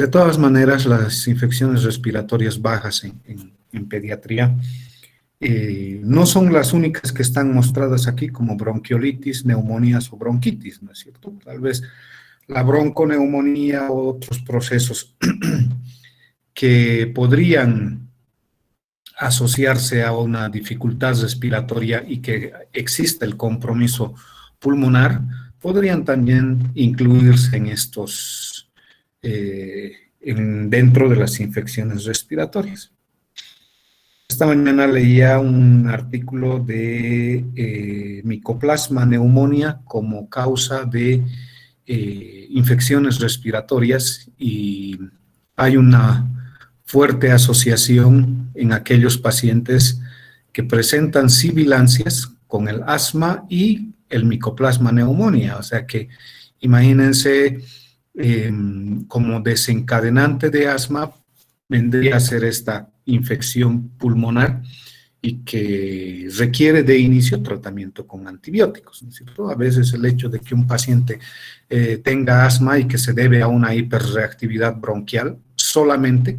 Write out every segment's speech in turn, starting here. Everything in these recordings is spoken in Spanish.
De todas maneras, las infecciones respiratorias bajas en pediatría no son las únicas que están mostradas aquí como bronquiolitis, neumonías o bronquitis, ¿no es cierto? Tal vez la bronconeumonía o otros procesos que podrían asociarse a una dificultad respiratoria y que existe el compromiso pulmonar, podrían también incluirse en estos, dentro de las infecciones respiratorias. Esta mañana leía un artículo de Mycoplasma pneumonia como causa de infecciones respiratorias y hay una fuerte asociación en aquellos pacientes que presentan sibilancias con el asma y el Mycoplasma pneumonia, o sea que imagínense como desencadenante de asma vendría a ser esta infección pulmonar y que requiere de inicio tratamiento con antibióticos, ¿no es cierto? A veces el hecho de que un paciente tenga asma y que se debe a una hiperreactividad bronquial solamente,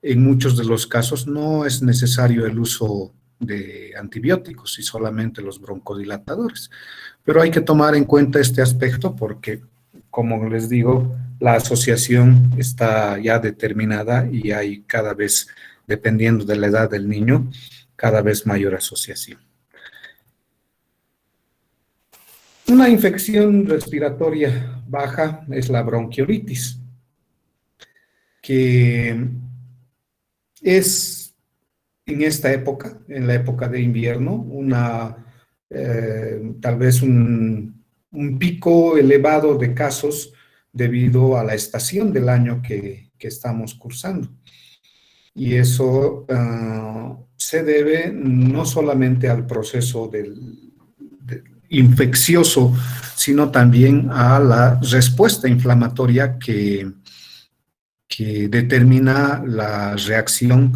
en muchos de los casos no es necesario el uso de antibióticos y solamente los broncodilatadores. Pero hay que tomar en cuenta este aspecto porque, como les digo, la asociación está ya determinada y hay cada vez, dependiendo de la edad del niño, cada vez mayor asociación. Una infección respiratoria baja es la bronquiolitis, que es en esta época, en la época de invierno, tal vez un pico elevado de casos debido a la estación del año que estamos cursando. Y eso se debe no solamente al proceso infeccioso, sino también a la respuesta inflamatoria que determina la reacción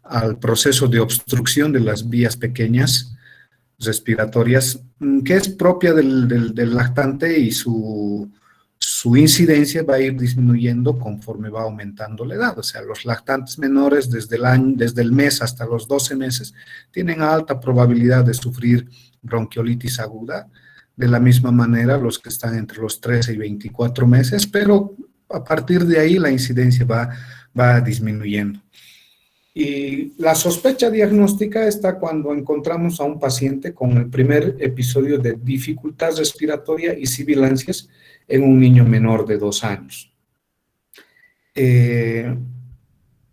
al proceso de obstrucción de las vías pequeñas respiratorias, que es propia del lactante y su incidencia va a ir disminuyendo conforme va aumentando la edad. O sea, los lactantes menores desde el mes hasta los 12 meses tienen alta probabilidad de sufrir bronquiolitis aguda, de la misma manera los que están entre los 13 y 24 meses, pero a partir de ahí la incidencia va disminuyendo. Y la sospecha diagnóstica está cuando encontramos a un paciente con el primer episodio de dificultad respiratoria y sibilancias en un niño menor de 2 años.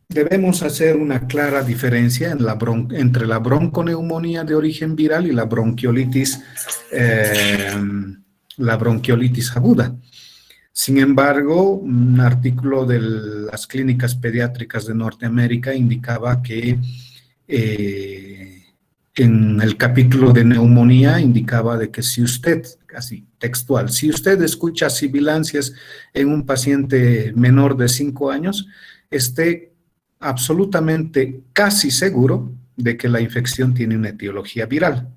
Debemos hacer una clara diferencia entre la bronconeumonía de origen viral y la bronquiolitis aguda. Sin embargo, un artículo de las clínicas pediátricas de Norteamérica indicaba que en el capítulo de neumonía indicaba de que si usted, así textual, si usted escucha sibilancias en un paciente menor de 5 años, esté absolutamente casi seguro de que la infección tiene una etiología viral.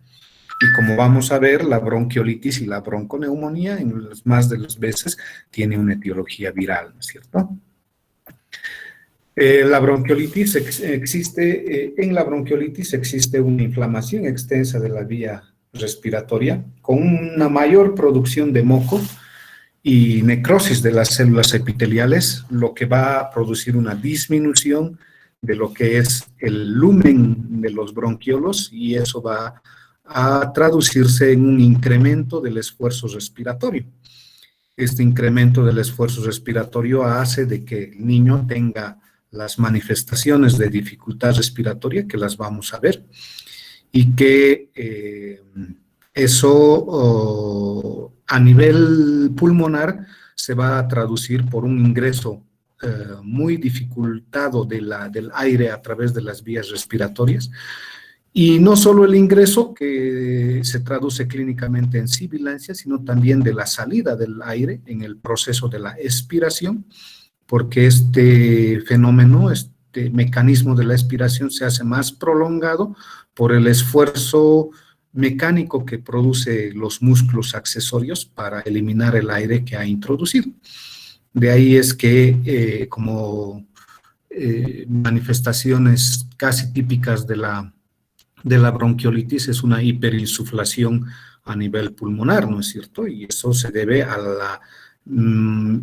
Y como vamos a ver, la bronquiolitis y la bronconeumonía en más de las veces tiene una etiología viral, ¿no es cierto? La bronquiolitis en la bronquiolitis existe una inflamación extensa de la vía respiratoria con una mayor producción de moco y necrosis de las células epiteliales, lo que va a producir una disminución de lo que es el lumen de los bronquiolos y eso va a traducirse en un incremento del esfuerzo respiratorio. Este incremento del esfuerzo respiratorio hace de que el niño tenga las manifestaciones de dificultad respiratoria, que las vamos a ver, y que eso a nivel pulmonar se va a traducir por un ingreso muy dificultado del aire a través de las vías respiratorias. Y no solo el ingreso que se traduce clínicamente en sibilancia, sino también de la salida del aire en el proceso de la expiración, porque este fenómeno, este mecanismo de la expiración se hace más prolongado por el esfuerzo mecánico que produce los músculos accesorios para eliminar el aire que ha introducido. De ahí es que como manifestaciones casi típicas de la bronquiolitis es una hiperinsuflación a nivel pulmonar, ¿no es cierto? Y eso se debe a la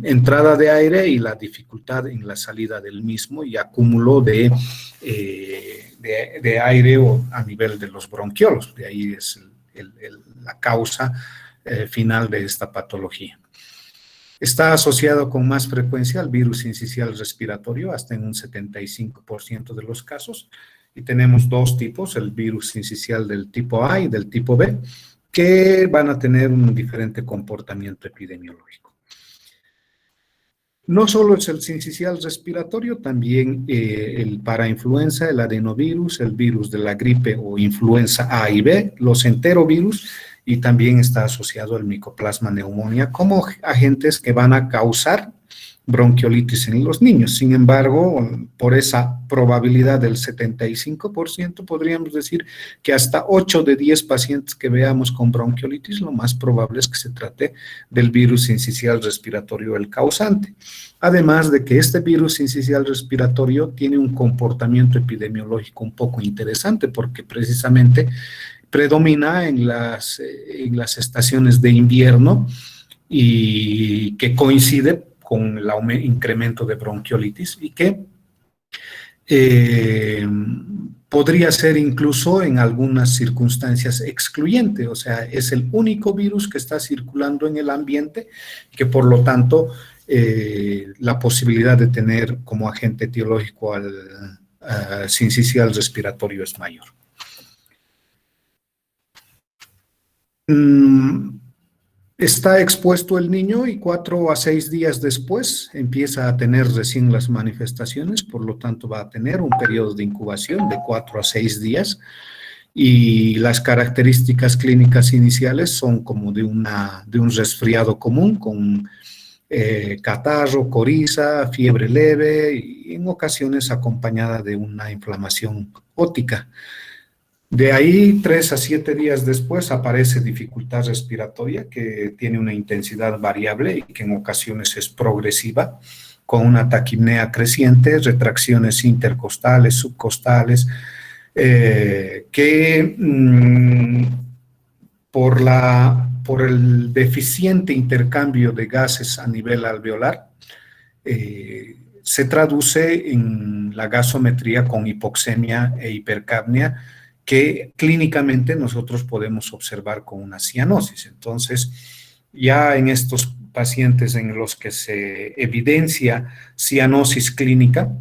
entrada de aire y la dificultad en la salida del mismo y acúmulo de aire a nivel de los bronquiolos. De ahí es la causa final de esta patología. Está asociado con más frecuencia al virus sincicial respiratorio, hasta en un 75% de los casos. Y tenemos dos tipos, el virus sincicial del tipo A y del tipo B, que van a tener un diferente comportamiento epidemiológico. No solo es el sincicial respiratorio, también el parainfluenza, el adenovirus, el virus de la gripe o influenza A y B, los enterovirus, y también está asociado al Mycoplasma pneumonia como agentes que van a causar bronquiolitis en los niños. Sin embargo, por esa probabilidad del 75%, podríamos decir que hasta 8 de 10 pacientes que veamos con bronquiolitis, lo más probable es que se trate del virus sincicial respiratorio el causante. Además de que este virus sincicial respiratorio tiene un comportamiento epidemiológico un poco interesante, porque precisamente predomina en las estaciones de invierno y que coincide con el incremento de bronquiolitis y que podría ser incluso en algunas circunstancias excluyente, o sea, es el único virus que está circulando en el ambiente y que por lo tanto la posibilidad de tener como agente etiológico al sincicial respiratorio es mayor. Está expuesto el niño y 4 a 6 días después empieza a tener recién las manifestaciones, por lo tanto va a tener un periodo de incubación de 4 a 6 días y las características clínicas iniciales son como de un resfriado común con catarro, coriza, fiebre leve y en ocasiones acompañada de una inflamación ótica. De ahí, 3 a 7 días después, aparece dificultad respiratoria que tiene una intensidad variable y que en ocasiones es progresiva, con una taquipnea creciente, retracciones intercostales, subcostales, que por el deficiente intercambio de gases a nivel alveolar, se traduce en la gasometría con hipoxemia e hipercapnia, que clínicamente nosotros podemos observar con una cianosis. Entonces, ya en estos pacientes en los que se evidencia cianosis clínica,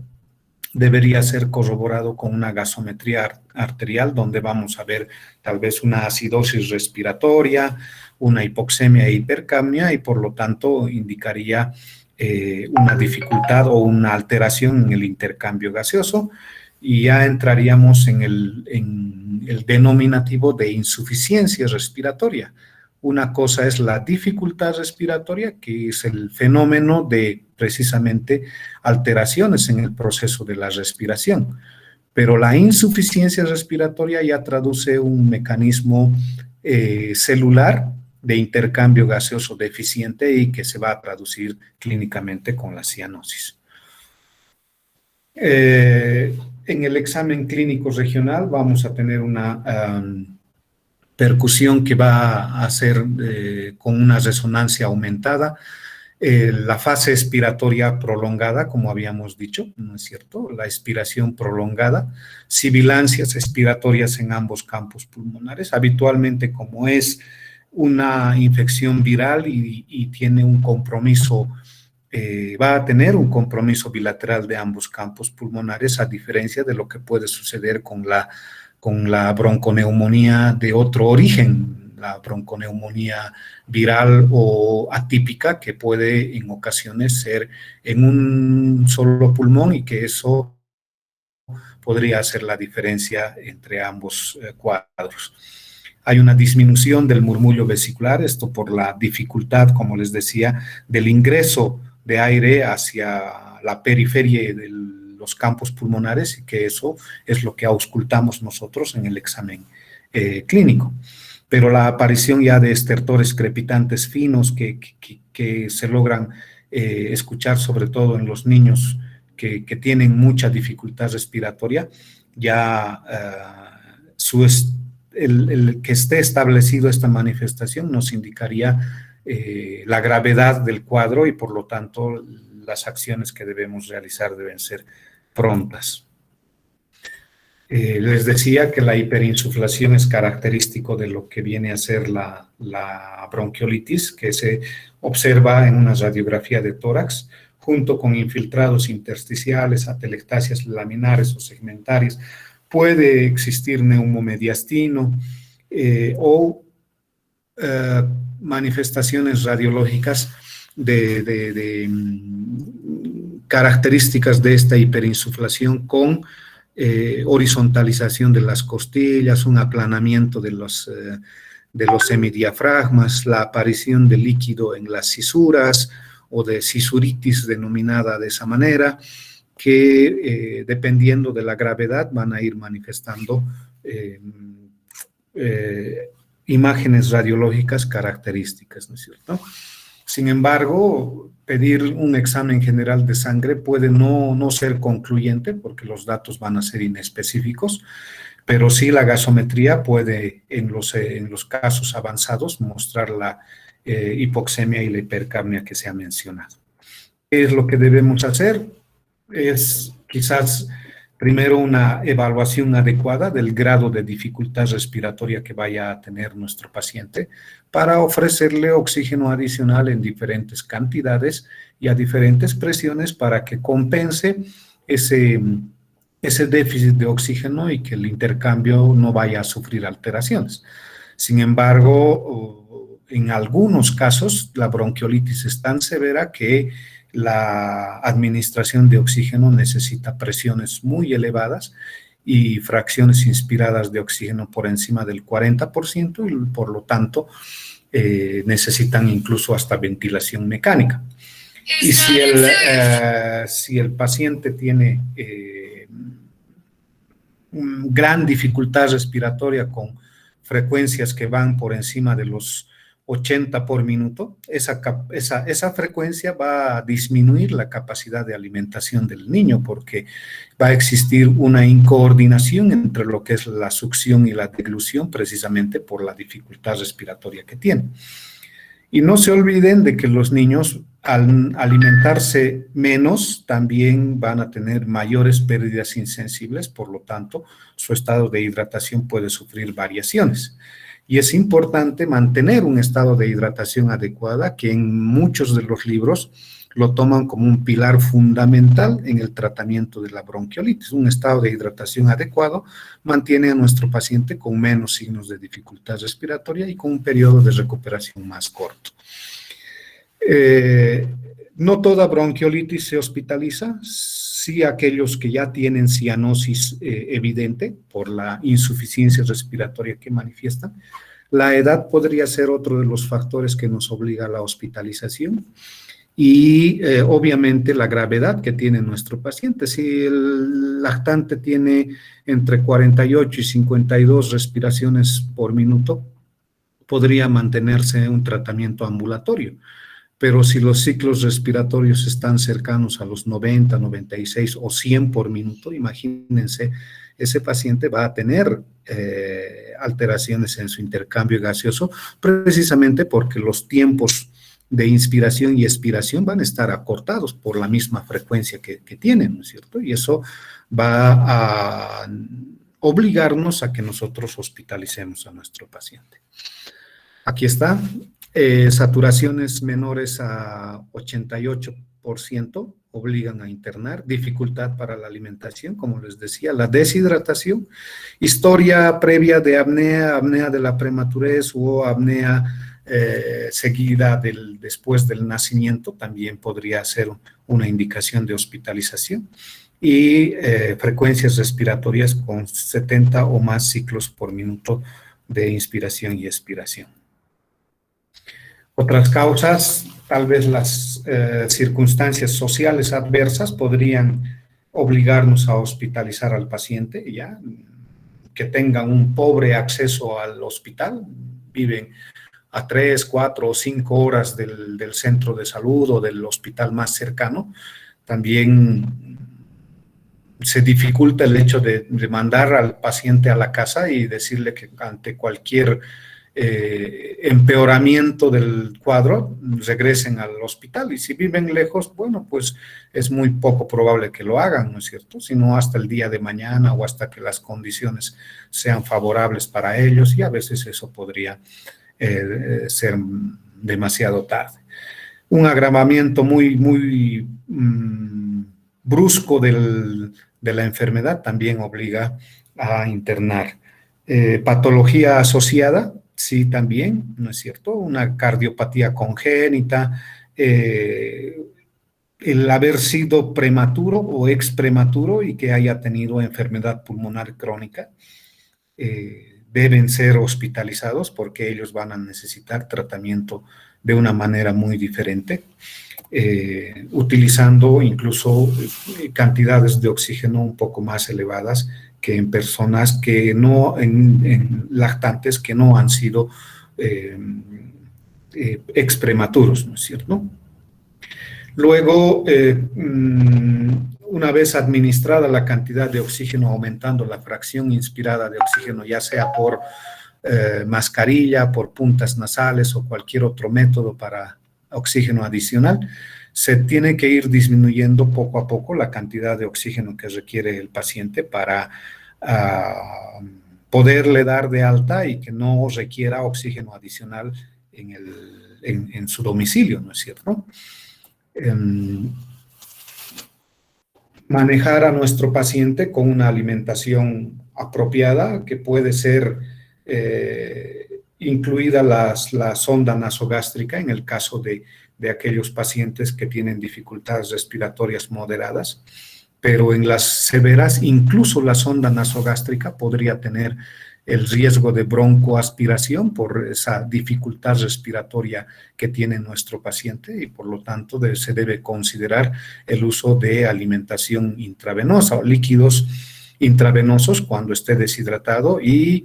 debería ser corroborado con una gasometría arterial, donde vamos a ver tal vez una acidosis respiratoria, una hipoxemia e hipercapnia, y por lo tanto indicaría una dificultad o una alteración en el intercambio gaseoso, y ya entraríamos en el denominativo de insuficiencia respiratoria. Una cosa es la dificultad respiratoria, que es el fenómeno de precisamente alteraciones en el proceso de la respiración, pero la insuficiencia respiratoria ya traduce un mecanismo celular de intercambio gaseoso deficiente y que se va a traducir clínicamente con la cianosis. En el examen clínico regional vamos a tener una percusión que va a ser con una resonancia aumentada, la fase expiratoria prolongada, como habíamos dicho, ¿no es cierto? La expiración prolongada, sibilancias expiratorias en ambos campos pulmonares, habitualmente como es una infección viral y tiene un compromiso, va a tener un compromiso bilateral de ambos campos pulmonares, a diferencia de lo que puede suceder con la bronconeumonía de otro origen, la bronconeumonía viral o atípica, que puede en ocasiones ser en un solo pulmón y que eso podría hacer la diferencia entre ambos cuadros. Hay una disminución del murmullo vesicular, esto por la dificultad, como les decía, del ingreso de aire hacia la periferia de los campos pulmonares, y que eso es lo que auscultamos nosotros en el examen clínico. Pero la aparición ya de estertores crepitantes finos que se logran escuchar sobre todo en los niños que tienen mucha dificultad respiratoria, ya el que esté establecido esta manifestación nos indicaría la gravedad del cuadro y por lo tanto las acciones que debemos realizar deben ser prontas. Les decía que la hiperinsuflación es característico de lo que viene a ser la bronquiolitis, que se observa en una radiografía de tórax, junto con infiltrados intersticiales, atelectasias laminares o segmentarias. Puede existir neumomediastino o manifestaciones radiológicas de características de esta hiperinsuflación con horizontalización de las costillas, un aplanamiento de los semidiafragmas, la aparición de líquido en las cisuras o de cisuritis denominada de esa manera, que dependiendo de la gravedad van a ir manifestando imágenes radiológicas características, ¿no es cierto? Sin embargo, pedir un examen general de sangre puede no ser concluyente porque los datos van a ser inespecíficos, pero sí la gasometría puede, en los casos avanzados, mostrar la hipoxemia y la hipercapnia que se ha mencionado. ¿Qué es lo que debemos hacer? Es quizás primero una evaluación adecuada del grado de dificultad respiratoria que vaya a tener nuestro paciente para ofrecerle oxígeno adicional en diferentes cantidades y a diferentes presiones para que compense ese déficit de oxígeno y que el intercambio no vaya a sufrir alteraciones. Sin embargo, en algunos casos la bronquiolitis es tan severa que la administración de oxígeno necesita presiones muy elevadas y fracciones inspiradas de oxígeno por encima del 40% y por lo tanto necesitan incluso hasta ventilación mecánica. Y si el paciente tiene gran dificultad respiratoria con frecuencias que van por encima de los 80 por minuto, esa frecuencia va a disminuir la capacidad de alimentación del niño porque va a existir una incoordinación entre lo que es la succión y la deglución precisamente por la dificultad respiratoria que tiene. Y no se olviden de que los niños al alimentarse menos también van a tener mayores pérdidas insensibles, por lo tanto su estado de hidratación puede sufrir variaciones. Y es importante mantener un estado de hidratación adecuada que en muchos de los libros lo toman como un pilar fundamental en el tratamiento de la bronquiolitis. Un estado de hidratación adecuado mantiene a nuestro paciente con menos signos de dificultad respiratoria y con un periodo de recuperación más corto. No toda bronquiolitis se hospitaliza, sí aquellos que ya tienen cianosis evidente por la insuficiencia respiratoria que manifiestan. La edad podría ser otro de los factores que nos obliga a la hospitalización y obviamente la gravedad que tiene nuestro paciente. Si el lactante tiene entre 48 y 52 respiraciones por minuto, podría mantenerse un tratamiento ambulatorio. Pero si los ciclos respiratorios están cercanos a los 90, 96 o 100 por minuto, imagínense, ese paciente va a tener alteraciones en su intercambio gaseoso, precisamente porque los tiempos de inspiración y expiración van a estar acortados por la misma frecuencia que tienen, ¿no es cierto? Y eso va a obligarnos a que nosotros hospitalicemos a nuestro paciente. Aquí está. Saturaciones menores a 88% obligan a internar, dificultad para la alimentación, como les decía, la deshidratación, historia previa de apnea, apnea de la prematurez o apnea seguida después del nacimiento, también podría ser una indicación de hospitalización, y frecuencias respiratorias con 70 o más ciclos por minuto de inspiración y expiración. Otras causas, tal vez las circunstancias sociales adversas podrían obligarnos a hospitalizar al paciente, que tengan un pobre acceso al hospital, viven a 3, 4 o 5 horas del centro de salud o del hospital más cercano, también se dificulta el hecho de mandar al paciente a la casa y decirle que ante cualquier empeoramiento del cuadro regresen al hospital. Y si viven lejos, bueno, pues es muy poco probable que lo hagan, ¿no es cierto? Sino hasta el día de mañana o hasta que las condiciones sean favorables para ellos, y a veces eso podría ser demasiado tarde. Un agravamiento muy brusco de la enfermedad también obliga a internar. Patología asociada, sí, también, ¿no es cierto? Una cardiopatía congénita, el haber sido prematuro o exprematuro y que haya tenido enfermedad pulmonar crónica, deben ser hospitalizados porque ellos van a necesitar tratamiento de una manera muy diferente, utilizando incluso cantidades de oxígeno un poco más elevadas que en personas que no, en lactantes que no han sido exprematuros, ¿no es cierto? Luego, una vez administrada la cantidad de oxígeno, aumentando la fracción inspirada de oxígeno, ya sea por mascarilla, por puntas nasales o cualquier otro método para oxígeno adicional, se tiene que ir disminuyendo poco a poco la cantidad de oxígeno que requiere el paciente para poderle dar de alta y que no requiera oxígeno adicional en su domicilio, ¿no es cierto? Manejar a nuestro paciente con una alimentación apropiada, que puede ser incluida la sonda nasogástrica en el caso de aquellos pacientes que tienen dificultades respiratorias moderadas, pero en las severas incluso la sonda nasogástrica podría tener el riesgo de broncoaspiración por esa dificultad respiratoria que tiene nuestro paciente, y por lo tanto se debe considerar el uso de alimentación intravenosa o líquidos intravenosos cuando esté deshidratado e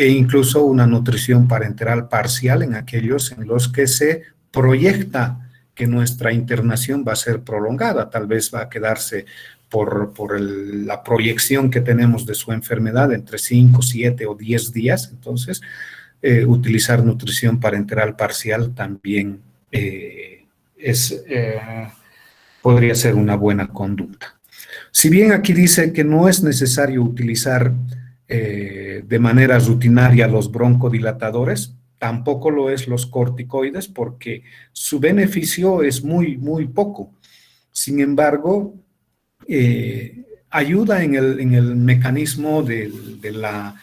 incluso una nutrición parenteral parcial en aquellos en los que se proyecta que nuestra internación va a ser prolongada, tal vez va a quedarse por la proyección que tenemos de su enfermedad entre 5, 7 o 10 días, entonces utilizar nutrición parenteral parcial también podría ser una buena conducta. Si bien aquí dice que no es necesario utilizar de manera rutinaria los broncodilatadores, tampoco lo es los corticoides porque su beneficio es muy poco. Sin embargo, ayuda en el mecanismo de la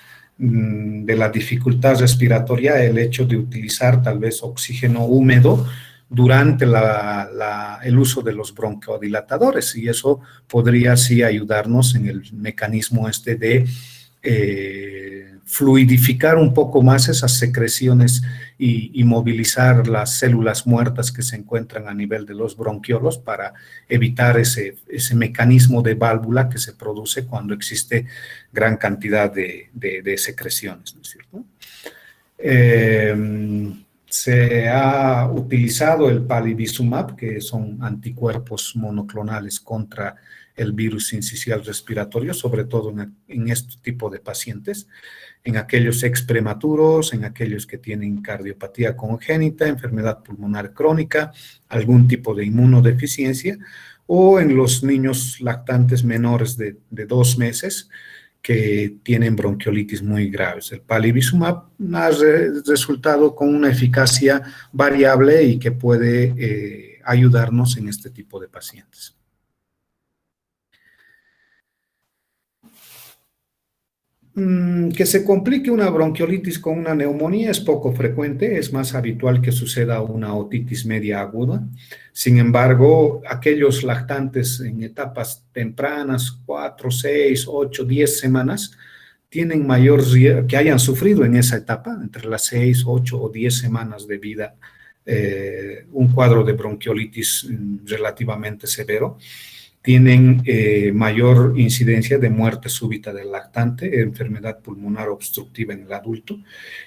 dificultad respiratoria el hecho de utilizar tal vez oxígeno húmedo durante el uso de los broncodilatadores, y eso podría sí ayudarnos en el mecanismo de fluidificar un poco más esas secreciones y movilizar las células muertas que se encuentran a nivel de los bronquiolos para evitar ese mecanismo de válvula que se produce cuando existe gran cantidad de secreciones, ¿no es cierto? Se ha utilizado el palivizumab, que son anticuerpos monoclonales contra el virus sincicial respiratorio, sobre todo en este tipo de pacientes, en aquellos exprematuros, en aquellos que tienen cardiopatía congénita, enfermedad pulmonar crónica, algún tipo de inmunodeficiencia, o en los niños lactantes menores de 2 meses que tienen bronquiolitis muy graves. El palivizumab ha resultado con una eficacia variable y que puede ayudarnos en este tipo de pacientes. Que se complique una bronquiolitis con una neumonía es poco frecuente, es más habitual que suceda una otitis media aguda. Sin embargo, aquellos lactantes en etapas tempranas, 4, 6, 8, 10 semanas, tienen mayor riesgo, que hayan sufrido en esa etapa, entre las 6, 8 o 10 semanas de vida, un cuadro de bronquiolitis relativamente severo. tienen mayor incidencia de muerte súbita del lactante, enfermedad pulmonar obstructiva en el adulto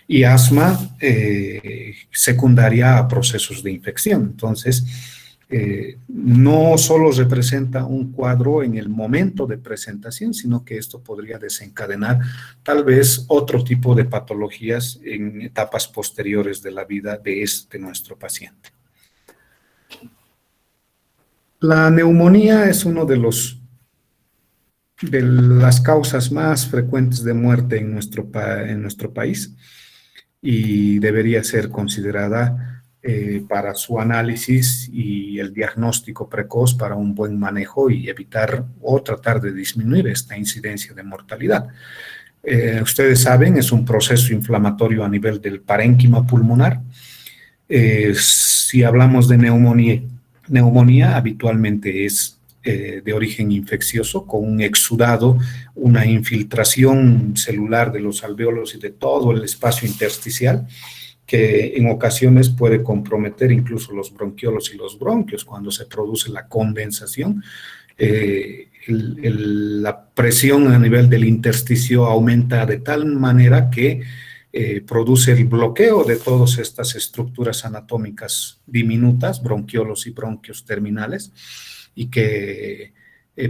y asma secundaria a procesos de infección. Entonces, no solo representa un cuadro en el momento de presentación, sino que esto podría desencadenar tal vez otro tipo de patologías en etapas posteriores de la vida de nuestro paciente. La neumonía es uno de las causas más frecuentes de muerte en nuestro país y debería ser considerada para su análisis y el diagnóstico precoz para un buen manejo y evitar o tratar de disminuir esta incidencia de mortalidad. Ustedes saben, es un proceso inflamatorio a nivel del parénquima pulmonar. Si hablamos de neumonía habitualmente es de origen infeccioso, con un exudado, una infiltración celular de los alvéolos y de todo el espacio intersticial, que en ocasiones puede comprometer incluso los bronquiolos y los bronquios cuando se produce la condensación. La presión a nivel del intersticio aumenta de tal manera que produce el bloqueo de todas estas estructuras anatómicas diminutas, bronquiolos y bronquios terminales, y que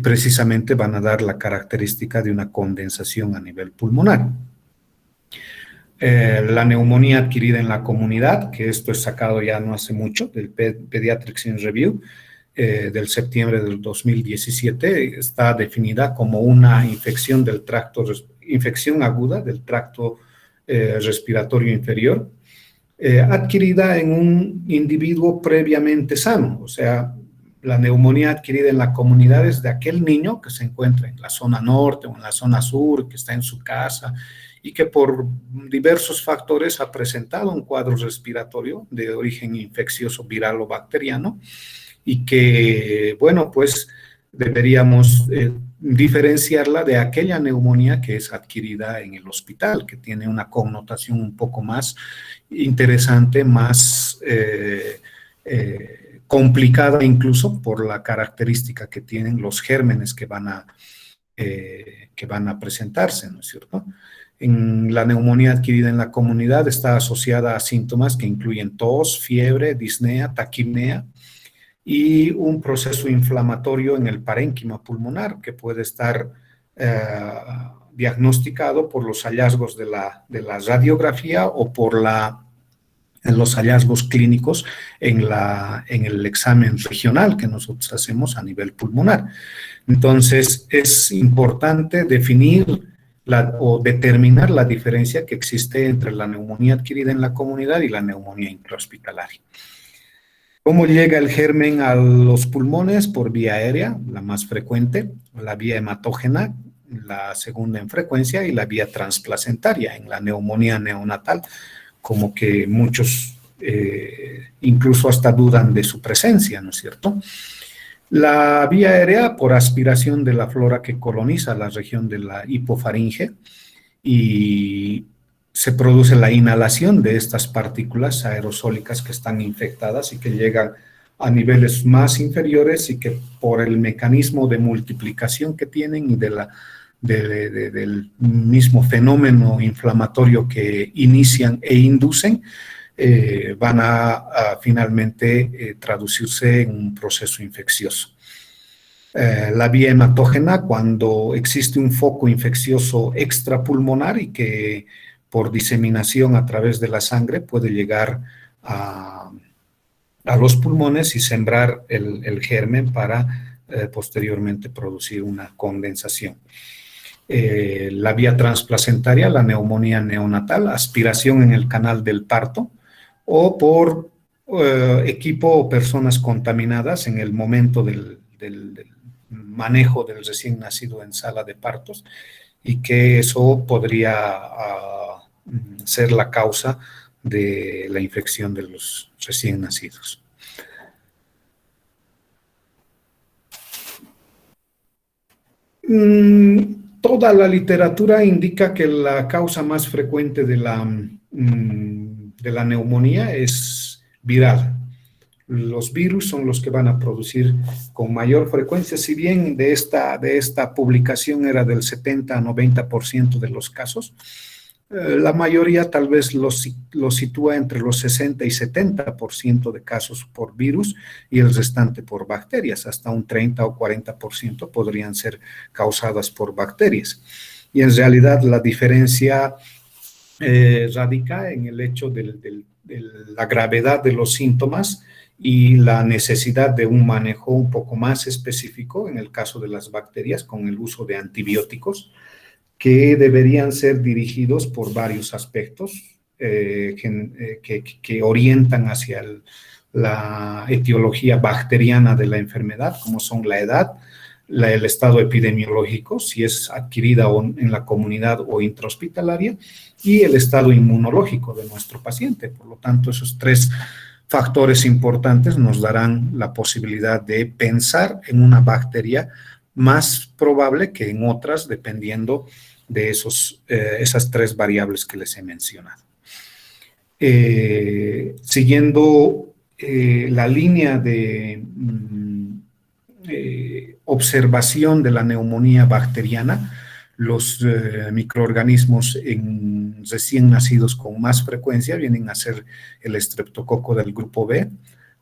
precisamente van a dar la característica de una condensación a nivel pulmonar. La neumonía adquirida en la comunidad, que esto es sacado ya no hace mucho, del Pediatrics in Review, del septiembre del 2017, está definida como una infección aguda del tracto respiratorio inferior, adquirida en un individuo previamente sano. O sea, la neumonía adquirida en la comunidad es de aquel niño que se encuentra en la zona norte o en la zona sur, que está en su casa y que por diversos factores ha presentado un cuadro respiratorio de origen infeccioso viral o bacteriano y que, bueno, pues deberíamos diferenciarla de aquella neumonía que es adquirida en el hospital, que tiene una connotación un poco más interesante, más complicada incluso por la característica que tienen los gérmenes que van a presentarse, ¿no es cierto? En la neumonía adquirida en la comunidad está asociada a síntomas que incluyen tos, fiebre, disnea, taquipnea y un proceso inflamatorio en el parénquima pulmonar que puede estar diagnosticado por los hallazgos de la radiografía o por los hallazgos clínicos en el examen regional que nosotros hacemos a nivel pulmonar. Entonces, es importante definir o determinar la diferencia que existe entre la neumonía adquirida en la comunidad y la neumonía intrahospitalaria. ¿Cómo llega el germen a los pulmones? Por vía aérea, la más frecuente, la vía hematógena, la segunda en frecuencia, y la vía transplacentaria en la neumonía neonatal, como que muchos incluso hasta dudan de su presencia, ¿no es cierto? La vía aérea por aspiración de la flora que coloniza la región de la hipofaringe y se produce la inhalación de estas partículas aerosólicas que están infectadas y que llegan a niveles más inferiores y que por el mecanismo de multiplicación que tienen y del mismo fenómeno inflamatorio que inician e inducen, van a finalmente traducirse en un proceso infeccioso. La vía hematógena, cuando existe un foco infeccioso extrapulmonar y que por diseminación a través de la sangre puede llegar a los pulmones y sembrar el germen para posteriormente producir una condensación. La vía transplacentaria, la neumonía neonatal, aspiración en el canal del parto, o por equipo o personas contaminadas en el momento del manejo del recién nacido en sala de partos, y que eso podría ser la causa de la infección de los recién nacidos. Toda la literatura indica que la causa más frecuente de la neumonía es viral. Los virus son los que van a producir con mayor frecuencia, si bien de esta publicación era del 70 a 90% de los casos, la mayoría tal vez lo sitúa entre los 60 y 70% de casos por virus y el restante por bacterias, hasta un 30 o 40% podrían ser causadas por bacterias. Y en realidad la diferencia radica en el hecho de la gravedad de los síntomas y la necesidad de un manejo un poco más específico en el caso de las bacterias con el uso de antibióticos que deberían ser dirigidos por varios aspectos que orientan hacia la etiología bacteriana de la enfermedad, como son la edad, el estado epidemiológico, si es adquirida en la comunidad o intrahospitalaria, y el estado inmunológico de nuestro paciente. Por lo tanto, esos tres factores importantes nos darán la posibilidad de pensar en una bacteria más probable que en otras, dependiendo de esas tres variables que les he mencionado. Siguiendo la línea de observación de la neumonía bacteriana, los microorganismos recién nacidos con más frecuencia vienen a ser el estreptococo del grupo B,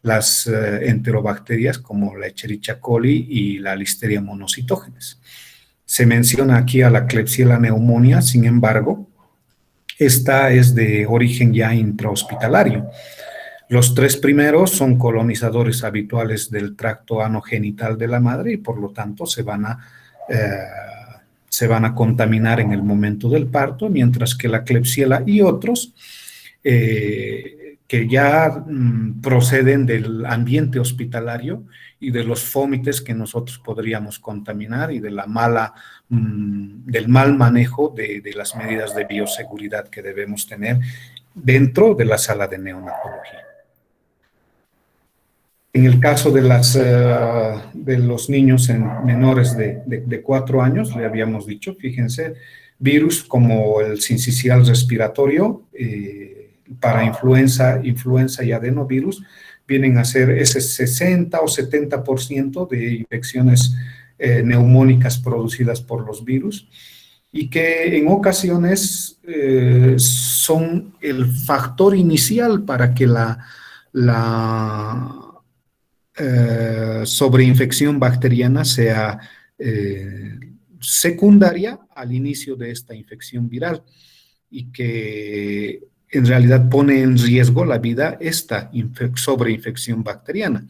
las enterobacterias como la Escherichia coli y la Listeria monocytogenes. Se menciona aquí a la Klebsiella pneumoniae, sin embargo, esta es de origen ya intrahospitalario. Los tres primeros son colonizadores habituales del tracto anogenital de la madre y por lo tanto se van a contaminar en el momento del parto, mientras que la Klebsiella y otros que ya proceden del ambiente hospitalario y de los fómites que nosotros podríamos contaminar y de del mal manejo de las medidas de bioseguridad que debemos tener dentro de la sala de neonatología. En el caso de los niños menores de 4 años, le habíamos dicho, fíjense, virus como el sincicial respiratorio para influenza y adenovirus vienen a ser ese 60 o 70% de infecciones neumónicas producidas por los virus y que en ocasiones son el factor inicial para que la sobreinfección bacteriana sea secundaria al inicio de esta infección viral y que en realidad pone en riesgo la vida esta sobreinfección bacteriana.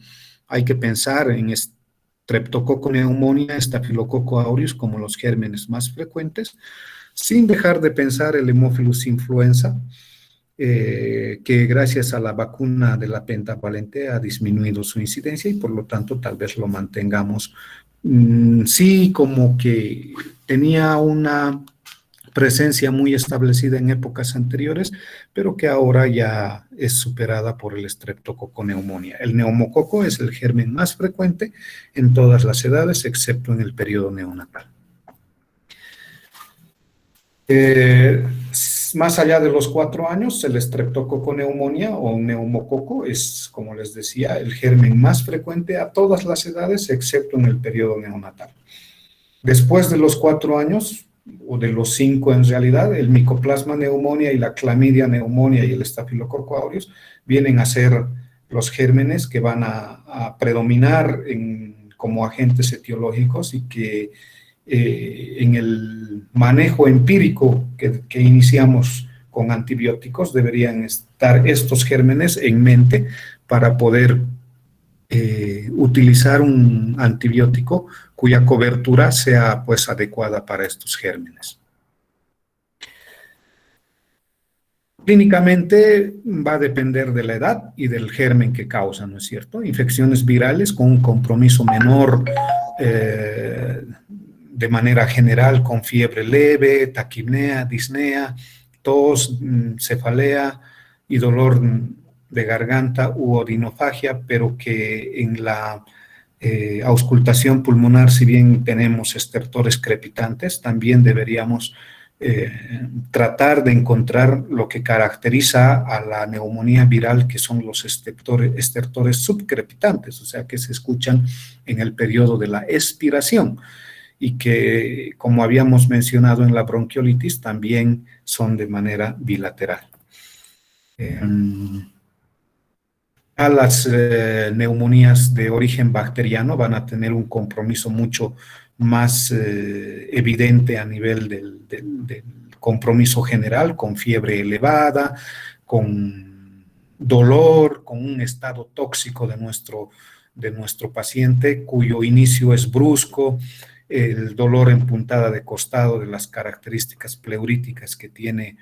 Hay que pensar en Streptococcus pneumoniae, Staphylococcus aureus como los gérmenes más frecuentes, sin dejar de pensar el Haemophilus influenza, que gracias a la vacuna de la pentavalente ha disminuido su incidencia y por lo tanto tal vez lo mantengamos. Sí, como que tenía una presencia muy establecida en épocas anteriores, pero que ahora ya es superada por el Streptococcus pneumoniae. El neumococo es el germen más frecuente en todas las edades, excepto en el periodo neonatal. Más allá de los 4 años, el Streptococcus pneumoniae o neumococo es, como les decía, el germen más frecuente a todas las edades, excepto en el periodo neonatal. Después de los 4 años, o de los 5 en realidad, el Mycoplasma pneumoniae y la Chlamydia pneumoniae y el Staphylococcus aureus vienen a ser los gérmenes que van a predominar como agentes etiológicos y que en el manejo empírico que iniciamos con antibióticos deberían estar estos gérmenes en mente para poder utilizar un antibiótico cuya cobertura sea pues adecuada para estos gérmenes. Clínicamente va a depender de la edad y del germen que causa, ¿no es cierto? Infecciones virales con un compromiso menor de manera general con fiebre leve, taquipnea, disnea, tos, cefalea y dolor de garganta u odinofagia, pero que en la auscultación pulmonar, si bien tenemos estertores crepitantes, también deberíamos tratar de encontrar lo que caracteriza a la neumonía viral, que son los estertores subcrepitantes, o sea, que se escuchan en el periodo de la expiración y que, como habíamos mencionado en la bronquiolitis, también son de manera bilateral. A las neumonías de origen bacteriano van a tener un compromiso mucho más evidente a nivel del compromiso general, con fiebre elevada, con dolor, con un estado tóxico de nuestro paciente, cuyo inicio es brusco, el dolor en puntada de costado de las características pleuríticas que tiene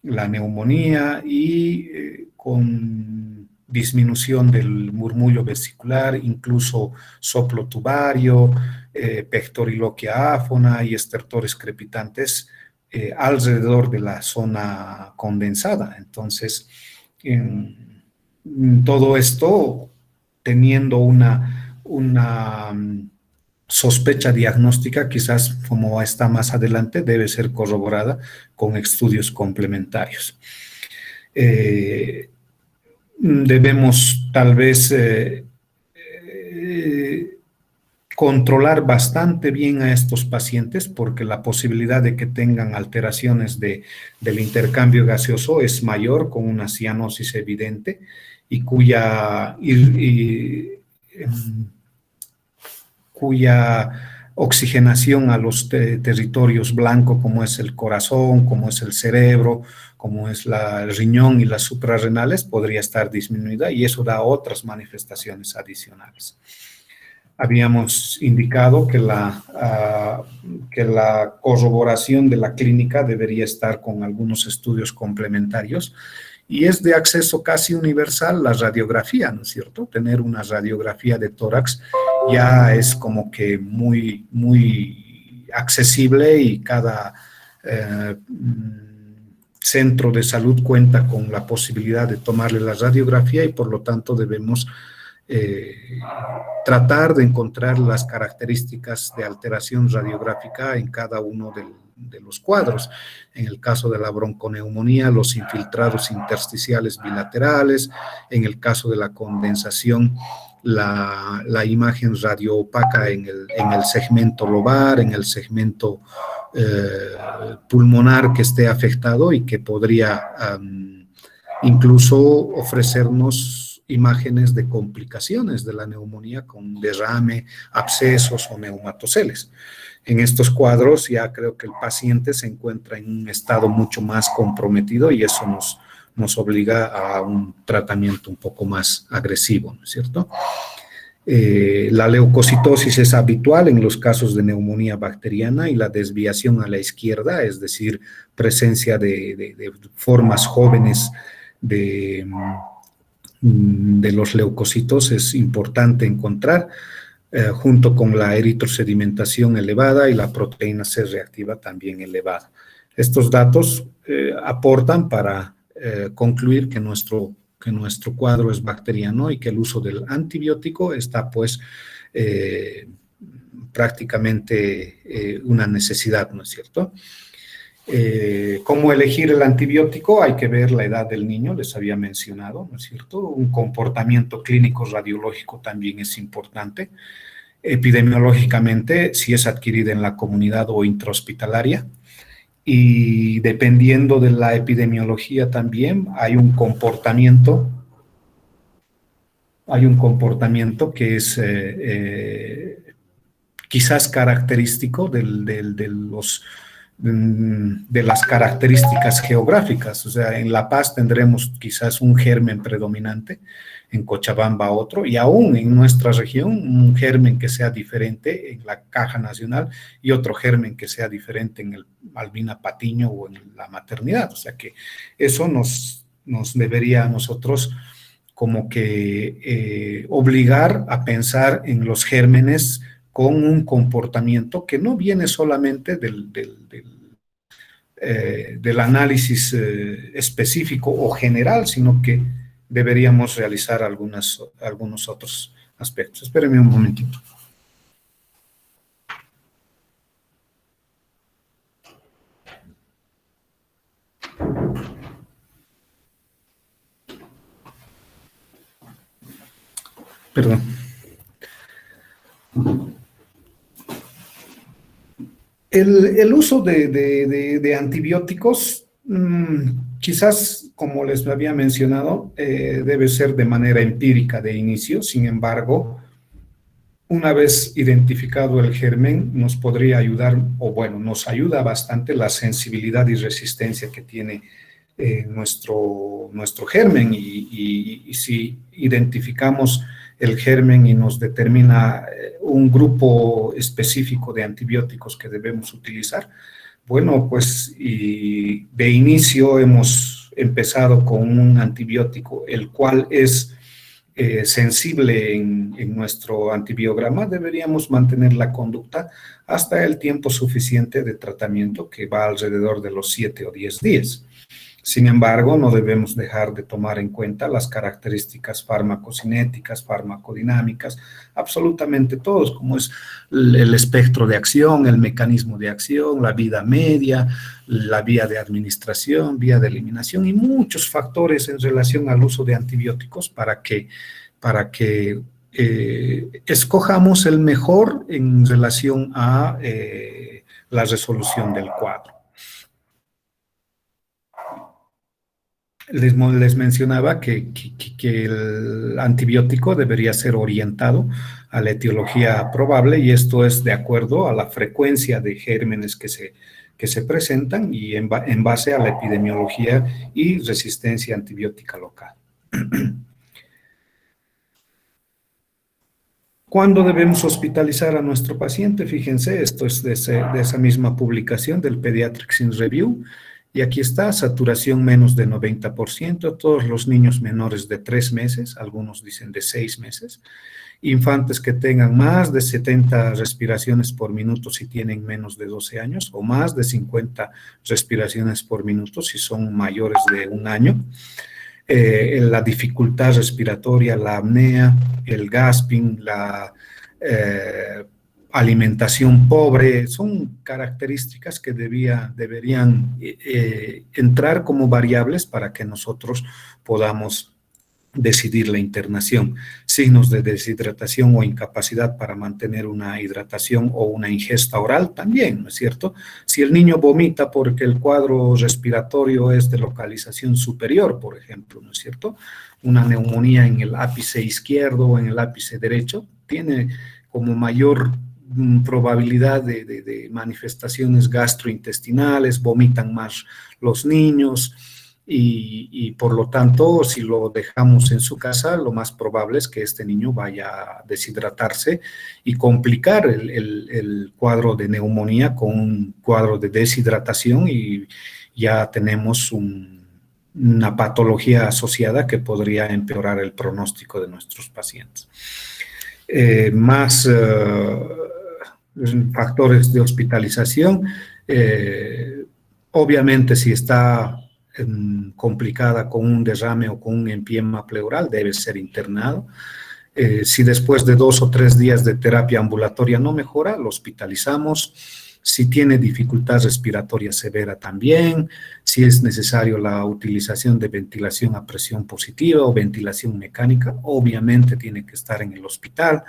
la neumonía y con disminución del murmullo vesicular, incluso soplo tubario, pectoriloquia áfona y estertores crepitantes alrededor de la zona condensada. Entonces, todo esto teniendo una sospecha diagnóstica, quizás como está más adelante, debe ser corroborada con estudios complementarios. Debemos tal vez controlar bastante bien a estos pacientes porque la posibilidad de que tengan alteraciones del intercambio gaseoso es mayor con una cianosis evidente y cuya oxigenación a los territorios blancos, como es el corazón, como es el cerebro, como es el riñón y las suprarrenales, podría estar disminuida y eso da otras manifestaciones adicionales. Habíamos indicado que la corroboración de la clínica debería estar con algunos estudios complementarios y es de acceso casi universal la radiografía, ¿no es cierto? Tener una radiografía de tórax ya es como que muy, muy accesible y cada centro de salud cuenta con la posibilidad de tomarle la radiografía y por lo tanto debemos tratar de encontrar las características de alteración radiográfica en cada uno de los cuadros. En el caso de la bronconeumonía, los infiltrados intersticiales bilaterales, en el caso de la condensación, la imagen radioopaca en el segmento lobar, en el segmento pulmonar que esté afectado y que podría incluso ofrecernos imágenes de complicaciones de la neumonía con derrame, abscesos o neumatoceles. En estos cuadros ya creo que el paciente se encuentra en un estado mucho más comprometido y eso nos obliga a un tratamiento un poco más agresivo, ¿no es cierto? La leucocitosis es habitual en los casos de neumonía bacteriana y la desviación a la izquierda, es decir, presencia de formas jóvenes de los leucocitos es importante encontrar, junto con la eritrosedimentación elevada y la proteína C reactiva también elevada. Estos datos aportan para concluir que nuestro cuadro es bacteriano y que el uso del antibiótico está pues prácticamente una necesidad, ¿no es cierto? ¿Cómo elegir el antibiótico? Hay que ver la edad del niño, les había mencionado, ¿no es cierto? Un comportamiento clínico radiológico también es importante. Epidemiológicamente, si es adquirida en la comunidad o intrahospitalaria. Y dependiendo de la epidemiología también, hay un comportamiento que es quizás característico de las características geográficas. O sea, en La Paz tendremos quizás un germen predominante, en Cochabamba otro, y aún en nuestra región un germen que sea diferente en la Caja Nacional y otro germen que sea diferente en el Malvina Patiño o en la maternidad. O sea que eso nos debería a nosotros como que obligar a pensar en los gérmenes con un comportamiento que no viene solamente del análisis específico o general, sino que deberíamos realizar algunos otros aspectos. Espérenme un momentito. Perdón. El uso de antibióticos, quizás, como les había mencionado, debe ser de manera empírica de inicio. Sin embargo, una vez identificado el germen, nos podría ayudar, o bueno, nos ayuda bastante la sensibilidad y resistencia que tiene nuestro germen, y si identificamos el germen y nos determina un grupo específico de antibióticos que debemos utilizar, bueno, pues y de inicio hemos empezado con un antibiótico, el cual es sensible en nuestro antibiograma, deberíamos mantener la conducta hasta el tiempo suficiente de tratamiento, que va alrededor de los 7 o 10 días. Sin embargo, no debemos dejar de tomar en cuenta las características farmacocinéticas, farmacodinámicas, absolutamente todos, como es el espectro de acción, el mecanismo de acción, la vida media, la vía de administración, vía de eliminación y muchos factores en relación al uso de antibióticos para que escojamos el mejor en relación a la resolución del cuadro. Les mencionaba que el antibiótico debería ser orientado a la etiología probable, y esto es de acuerdo a la frecuencia de gérmenes que se presentan y en base a la epidemiología y resistencia antibiótica local. ¿Cuándo debemos hospitalizar a nuestro paciente? Fíjense, esto es de esa misma publicación del Pediatrics in Review. Y aquí está, saturación menos de 90%, todos los niños menores de 3 meses, algunos dicen de 6 meses, infantes que tengan más de 70 respiraciones por minuto si tienen menos de 12 años, o más de 50 respiraciones por minuto si son mayores de 1 año, la dificultad respiratoria, la apnea, el gasping, la alimentación pobre, son características que deberían entrar como variables para que nosotros podamos decidir la internación. Signos de deshidratación o incapacidad para mantener una hidratación o una ingesta oral también, ¿no es cierto? Si el niño vomita porque el cuadro respiratorio es de localización superior, por ejemplo, ¿no es cierto? Una neumonía en el ápice izquierdo o en el ápice derecho tiene como mayor probabilidad de manifestaciones gastrointestinales, vomitan más los niños y por lo tanto, si lo dejamos en su casa, lo más probable es que este niño vaya a deshidratarse y complicar el cuadro de neumonía con un cuadro de deshidratación, y ya tenemos una patología asociada que podría empeorar el pronóstico de nuestros pacientes. Más factores de hospitalización, obviamente si está complicada con un derrame o con un empiema pleural, debe ser internado. Si después de 2 o 3 días de terapia ambulatoria no mejora, lo hospitalizamos. Si tiene dificultad respiratoria severa también, si es necesario la utilización de ventilación a presión positiva o ventilación mecánica, obviamente tiene que estar en el hospital.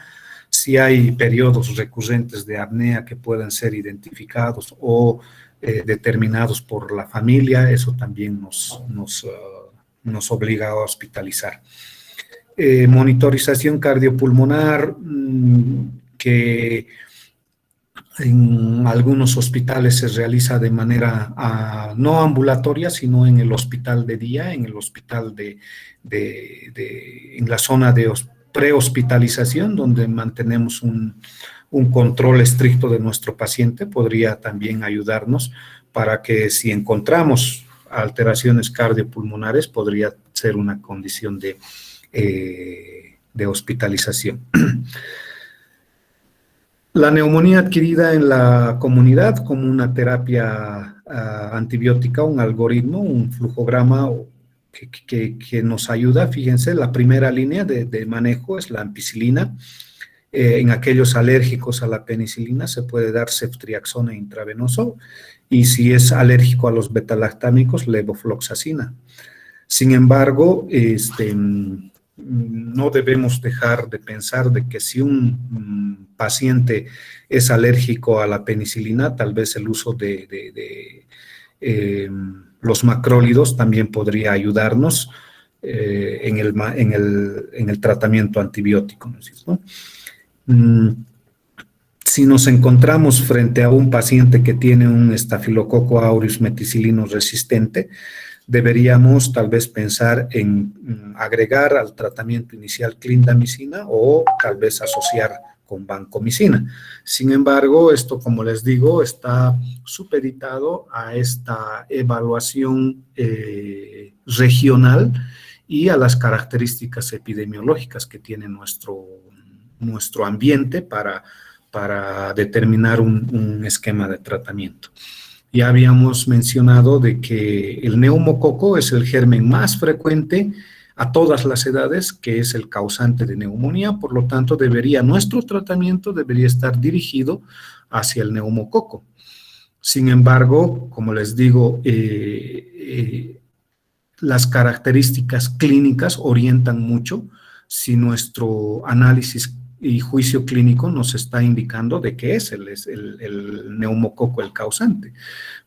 Si hay periodos recurrentes de apnea que puedan ser identificados o determinados por la familia, eso también nos obliga a hospitalizar. Monitorización cardiopulmonar, que en algunos hospitales se realiza de manera no ambulatoria, sino en el hospital de día, en el hospital en la zona de prehospitalización, donde mantenemos un control estricto de nuestro paciente. Podría también ayudarnos para que si encontramos alteraciones cardiopulmonares, podría ser una condición de hospitalización. La neumonía adquirida en la comunidad como una terapia antibiótica, un algoritmo, un flujograma que nos ayuda. Fíjense, la primera línea de manejo es la ampicilina. En aquellos alérgicos a la penicilina se puede dar ceftriaxona intravenoso, y si es alérgico a los betalactámicos, levofloxacina. Sin embargo, no debemos dejar de pensar de que si un paciente es alérgico a la penicilina, tal vez el uso de los macrólidos también podría ayudarnos en el tratamiento antibiótico, ¿no es cierto? Si nos encontramos frente a un paciente que tiene un Staphylococcus aureus meticilino resistente, deberíamos tal vez pensar en agregar al tratamiento inicial clindamicina o tal vez asociar con vancomicina. Sin embargo, esto, como les digo, está supeditado a esta evaluación regional y a las características epidemiológicas que tiene nuestro ambiente para determinar un esquema de tratamiento. Ya habíamos mencionado de que el neumococo es el germen más frecuente a todas las edades, que es el causante de neumonía, por lo tanto nuestro tratamiento debería estar dirigido hacia el neumococo. Sin embargo, como les digo, las características clínicas orientan mucho si nuestro análisis y juicio clínico nos está indicando de que es el neumococo el causante.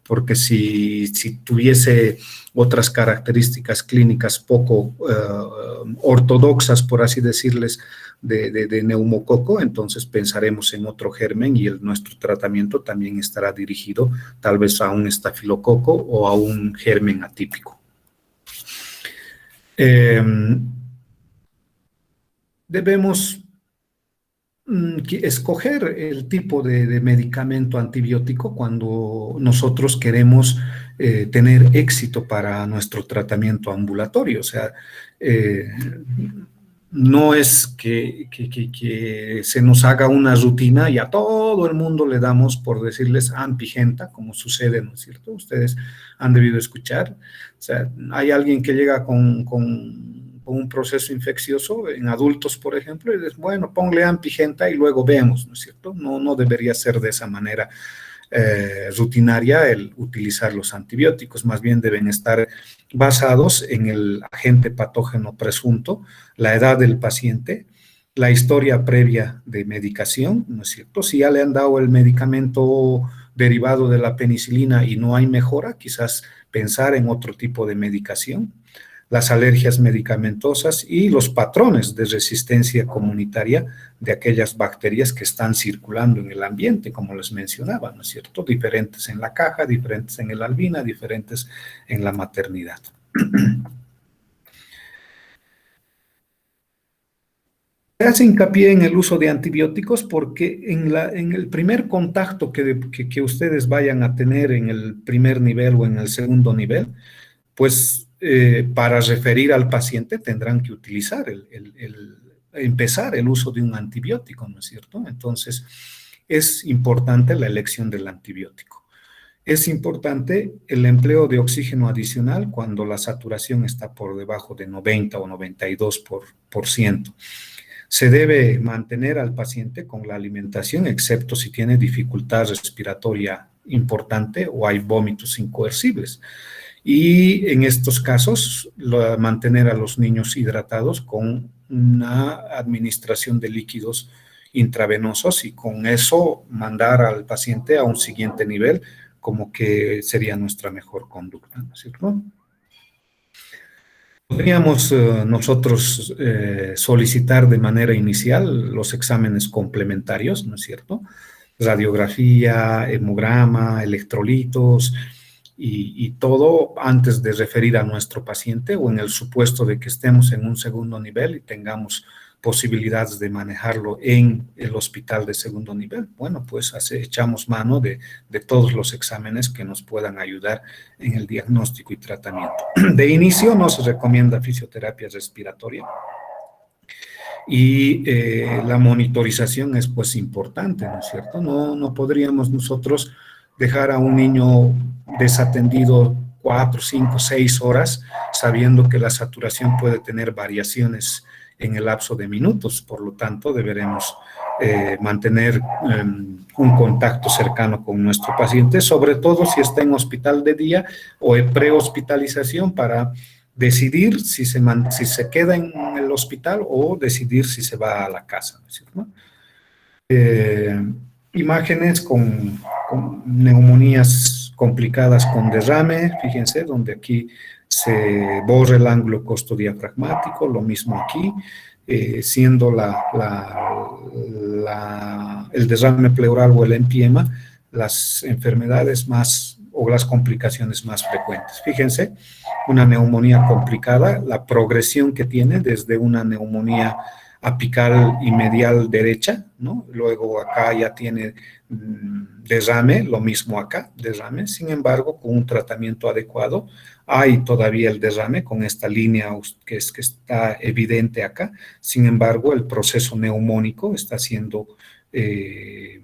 Porque si tuviese otras características clínicas poco ortodoxas, por así decirles, de neumococo, entonces pensaremos en otro germen y nuestro tratamiento también estará dirigido tal vez a un estafilococo o a un germen atípico. Debemos escoger el tipo de medicamento antibiótico cuando nosotros queremos tener éxito para nuestro tratamiento ambulatorio. O sea, no es que se nos haga una rutina y a todo el mundo le damos, por decirles, ampigenta, como sucede, ¿no es cierto? Ustedes han debido escuchar. O sea, hay alguien que llega con un proceso infeccioso en adultos, por ejemplo, y dices, bueno, ponle ampigenta y luego vemos, ¿no es cierto? No debería ser de esa manera rutinaria el utilizar los antibióticos, más bien deben estar basados en el agente patógeno presunto, la edad del paciente, la historia previa de medicación, ¿no es cierto? Si ya le han dado el medicamento derivado de la penicilina y no hay mejora, quizás pensar en otro tipo de medicación, las alergias medicamentosas y los patrones de resistencia comunitaria de aquellas bacterias que están circulando en el ambiente, como les mencionaba, ¿no es cierto? Diferentes en la caja, diferentes en el albina, diferentes en la maternidad. Se hace hincapié en el uso de antibióticos porque en el primer contacto que ustedes vayan a tener en el primer nivel o en el segundo nivel, pues para referir al paciente tendrán que utilizar empezar el uso de un antibiótico, ¿no es cierto? Entonces, es importante la elección del antibiótico. Es importante el empleo de oxígeno adicional cuando la saturación está por debajo de 90 o 92%. Se debe mantener al paciente con la alimentación, excepto si tiene dificultad respiratoria importante o hay vómitos incoercibles. Y en estos casos, mantener a los niños hidratados con una administración de líquidos intravenosos y con eso mandar al paciente a un siguiente nivel, como que sería nuestra mejor conducta, ¿no es cierto? Podríamos nosotros solicitar de manera inicial los exámenes complementarios, ¿no es cierto? Radiografía, hemograma, electrolitos y todo antes de referir a nuestro paciente o en el supuesto de que estemos en un segundo nivel y tengamos posibilidades de manejarlo en el hospital de segundo nivel. Bueno, pues echamos mano de todos los exámenes que nos puedan ayudar en el diagnóstico y tratamiento. De inicio no se recomienda fisioterapia respiratoria y la monitorización es pues importante, ¿no es cierto? No podríamos nosotros dejar a un niño desatendido 4, 5, 6 horas sabiendo que la saturación puede tener variaciones en el lapso de minutos, por lo tanto deberemos mantener un contacto cercano con nuestro paciente, sobre todo si está en hospital de día o en prehospitalización para decidir si se queda en el hospital o decidir si se va a la casa, ¿no es cierto? ¿No? Imágenes con neumonías complicadas con derrame, fíjense, donde aquí se borra el ángulo costodiafragmático, lo mismo aquí, siendo el derrame pleural o el empiema las enfermedades más o las complicaciones más frecuentes. Fíjense, una neumonía complicada, la progresión que tiene desde una neumonía apical y medial derecha, ¿no? Luego acá ya tiene derrame, lo mismo acá, derrame, sin embargo, con un tratamiento adecuado, hay todavía el derrame con esta línea que está evidente acá, sin embargo, el proceso neumónico está siendo de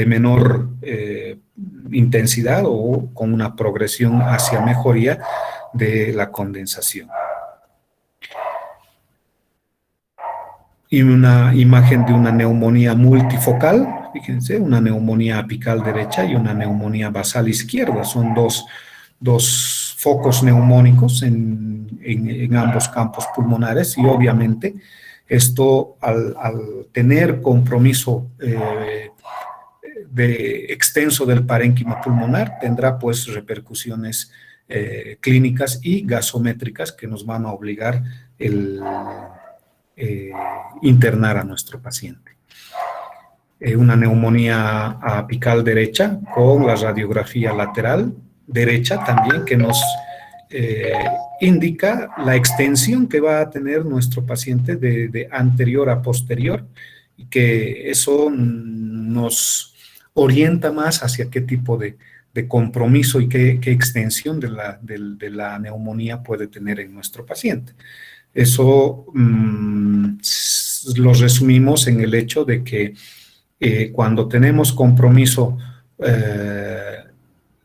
menor intensidad o con una progresión hacia mejoría de la condensación. Y una imagen de una neumonía multifocal, fíjense, una neumonía apical derecha y una neumonía basal izquierda. Son dos focos neumónicos en ambos campos pulmonares y obviamente esto al tener compromiso extenso del parénquima pulmonar tendrá pues repercusiones clínicas y gasométricas que nos van a obligar internar a nuestro paciente. Una neumonía apical derecha con la radiografía lateral derecha también que nos indica la extensión que va a tener nuestro paciente de anterior a posterior y que eso nos orienta más hacia qué tipo de compromiso y qué extensión de la neumonía puede tener en nuestro paciente. Eso lo resumimos en el hecho de que cuando tenemos compromiso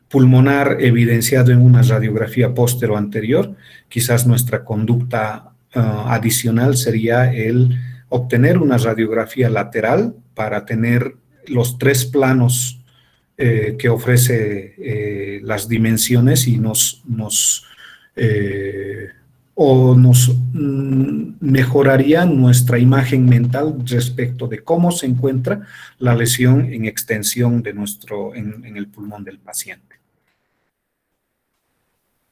pulmonar evidenciado en una radiografía póstero anterior, quizás nuestra conducta adicional sería el obtener una radiografía lateral para tener los 3 planos que ofrece las dimensiones y nos mejoraría nuestra imagen mental respecto de cómo se encuentra la lesión en extensión de en el pulmón del paciente.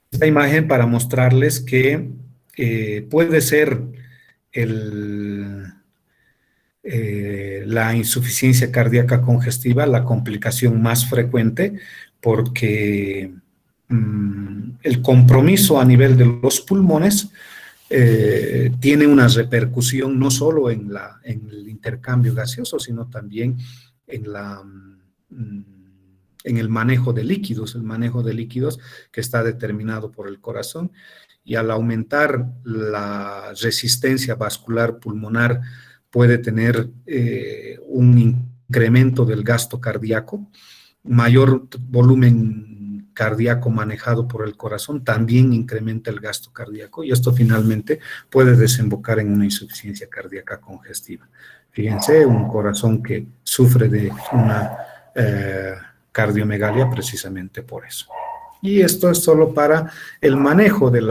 Esta imagen para mostrarles que puede ser la insuficiencia cardíaca congestiva la complicación más frecuente porque el compromiso a nivel de los pulmones tiene una repercusión no solo en el intercambio gaseoso, sino también en el manejo de líquidos, que está determinado por el corazón, y al aumentar la resistencia vascular pulmonar puede tener un incremento del gasto cardíaco, mayor volumen cardíaco manejado por el corazón también incrementa el gasto cardíaco y esto finalmente puede desembocar en una insuficiencia cardíaca congestiva. Fíjense, un corazón que sufre de una cardiomegalia precisamente por eso. Y esto es solo para el manejo del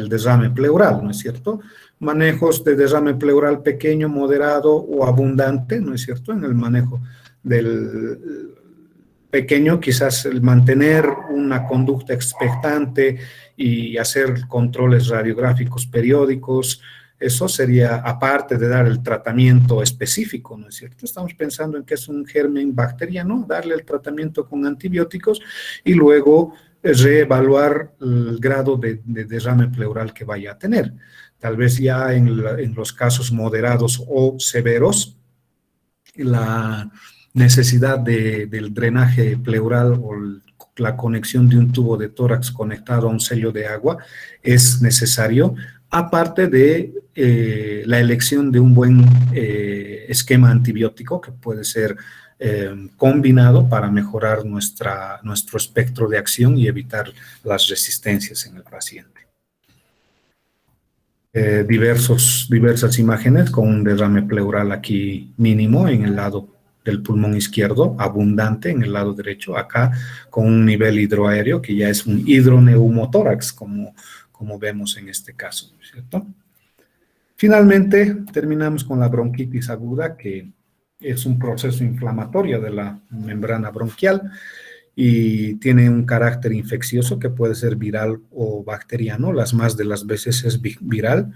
derrame pleural, ¿no es cierto? Manejos de derrame pleural pequeño, moderado o abundante, ¿no es cierto? En el manejo del pequeño, quizás el mantener una conducta expectante y hacer controles radiográficos periódicos, eso sería aparte de dar el tratamiento específico, ¿no es cierto? Estamos pensando en que es un germen bacteriano, darle el tratamiento con antibióticos y luego reevaluar el grado de derrame pleural que vaya a tener. Tal vez ya en los casos moderados o severos, la necesidad del drenaje pleural o la conexión de un tubo de tórax conectado a un sello de agua es necesario, aparte de la elección de un buen esquema antibiótico que puede ser combinado para mejorar nuestro espectro de acción y evitar las resistencias en el paciente. Diversas imágenes con un derrame pleural aquí mínimo en el lado del pulmón izquierdo, abundante en el lado derecho, acá con un nivel hidroaéreo que ya es un hidroneumotórax, como como vemos en este caso, ¿no es cierto? Finalmente, terminamos con la bronquitis aguda, que es un proceso inflamatorio de la membrana bronquial y tiene un carácter infeccioso que puede ser viral o bacteriano, las más de las veces es viral,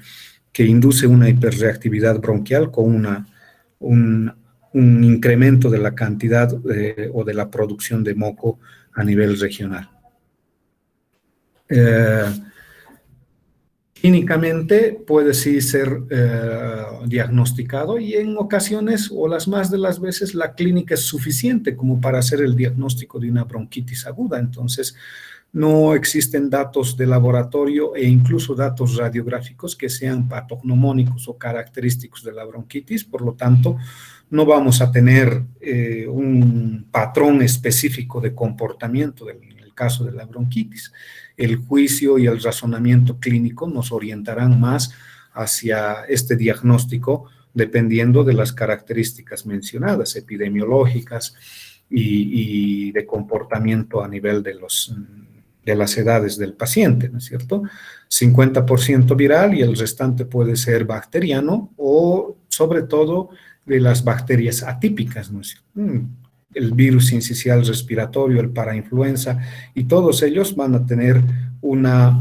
que induce una hiperreactividad bronquial con un incremento de la cantidad o de la producción de moco a nivel regional. Clínicamente puede sí ser diagnosticado y en ocasiones o las más de las veces la clínica es suficiente como para hacer el diagnóstico de una bronquitis aguda. Entonces no existen datos de laboratorio e incluso datos radiográficos que sean patognomónicos o característicos de la bronquitis, por lo tanto no vamos a tener un patrón específico de comportamiento en el caso de la bronquitis. El juicio y el razonamiento clínico nos orientarán más hacia este diagnóstico dependiendo de las características mencionadas, epidemiológicas y de comportamiento a nivel de las edades del paciente, ¿no es cierto? 50% viral y el restante puede ser bacteriano o sobre todo de las bacterias atípicas, ¿no es cierto? El virus sincicial respiratorio, el parainfluenza, y todos ellos van a tener una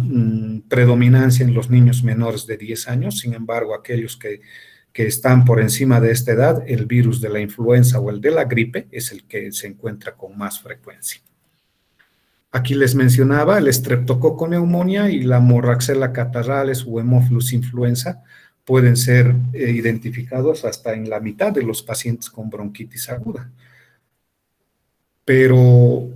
predominancia en los niños menores de 10 años. Sin embargo, aquellos que están por encima de esta edad, el virus de la influenza o el de la gripe es el que se encuentra con más frecuencia. Aquí les mencionaba el estreptococo neumonía y la Moraxella catarrhalis o Haemophilus influenza pueden ser identificados hasta en la mitad de los pacientes con bronquitis aguda. Pero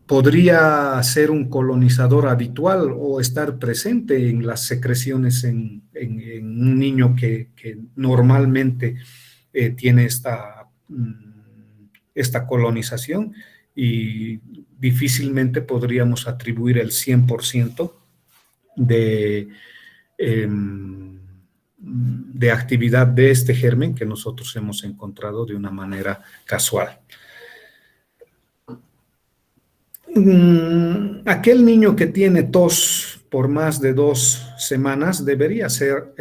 podría ser un colonizador habitual o estar presente en las secreciones en un niño que normalmente tiene esta colonización y difícilmente podríamos atribuir el 100% de actividad de este germen que nosotros hemos encontrado de una manera casual. Aquel niño que tiene tos por más de 2 semanas debería ser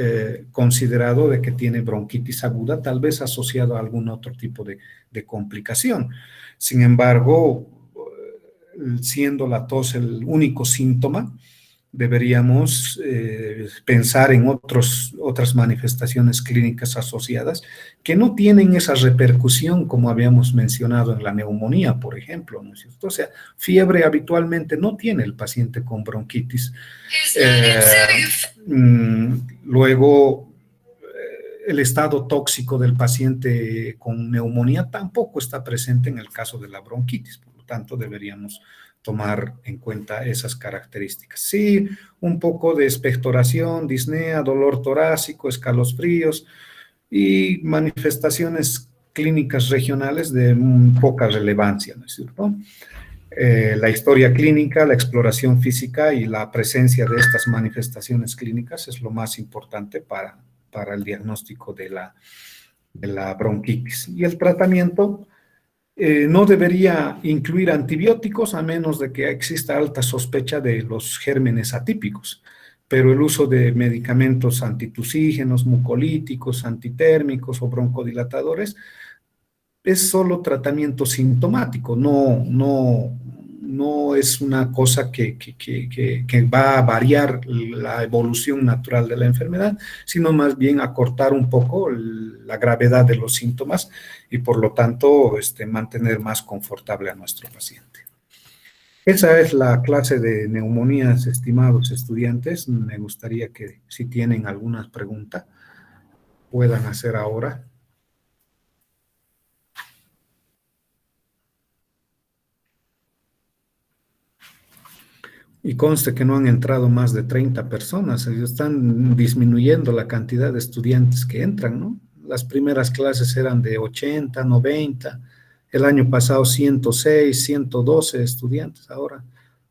considerado de que tiene bronquitis aguda, tal vez asociado a algún otro tipo de complicación. Sin embargo, siendo la tos el único síntoma, deberíamos pensar en otras manifestaciones clínicas asociadas que no tienen esa repercusión como habíamos mencionado en la neumonía, por ejemplo, ¿no es cierto? O sea, fiebre habitualmente no tiene el paciente con bronquitis. Luego, el estado tóxico del paciente con neumonía tampoco está presente en el caso de la bronquitis, por lo tanto deberíamos tomar en cuenta esas características. Sí, un poco de expectoración, disnea, dolor torácico, escalofríos y manifestaciones clínicas regionales de poca relevancia, ¿no es cierto? La historia clínica, la exploración física y la presencia de estas manifestaciones clínicas es lo más importante para el diagnóstico de la bronquitis. Y el tratamiento no debería incluir antibióticos a menos de que exista alta sospecha de los gérmenes atípicos, pero el uso de medicamentos antitusígenos, mucolíticos, antitérmicos o broncodilatadores es solo tratamiento sintomático, no es una cosa que va a variar la evolución natural de la enfermedad, sino más bien acortar un poco la gravedad de los síntomas y por lo tanto mantener más confortable a nuestro paciente. Esa es la clase de neumonías, estimados estudiantes. Me gustaría que si tienen alguna pregunta puedan hacer ahora. Y conste que no han entrado más de 30 personas, están disminuyendo la cantidad de estudiantes que entran, ¿no? Las primeras clases eran de 80, 90, el año pasado 106, 112 estudiantes, ahora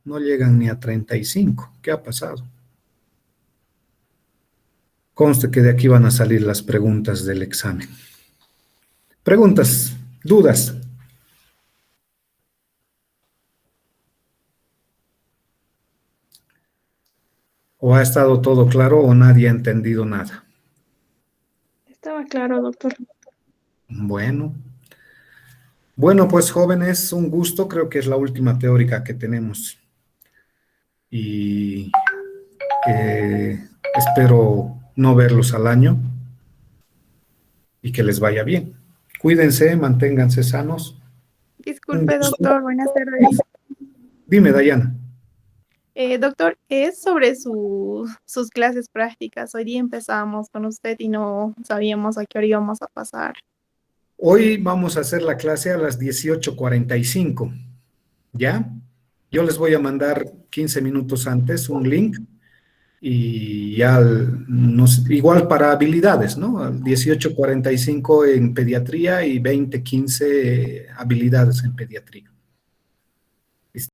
no llegan ni a 35. ¿Qué ha pasado? Conste que de aquí van a salir las preguntas del examen. Preguntas, dudas. ¿O ha estado todo claro o nadie ha entendido nada? Estaba claro, doctor. Bueno. Bueno, pues jóvenes, un gusto, creo que es la última teórica que tenemos. Y espero no verlos al año y que les vaya bien. Cuídense, manténganse sanos. Un Disculpe, gusto. doctor, buenas tardes. Dime, Dayana. Doctor, es sobre sus clases prácticas. Hoy día empezamos con usted y no sabíamos a qué hora íbamos a pasar. Hoy vamos a hacer la clase a las 18:45, ¿ya? Yo les voy a mandar 15 minutos antes un link y ya, igual para habilidades, ¿no? Al 18:45 en pediatría y 20:15 habilidades en pediatría.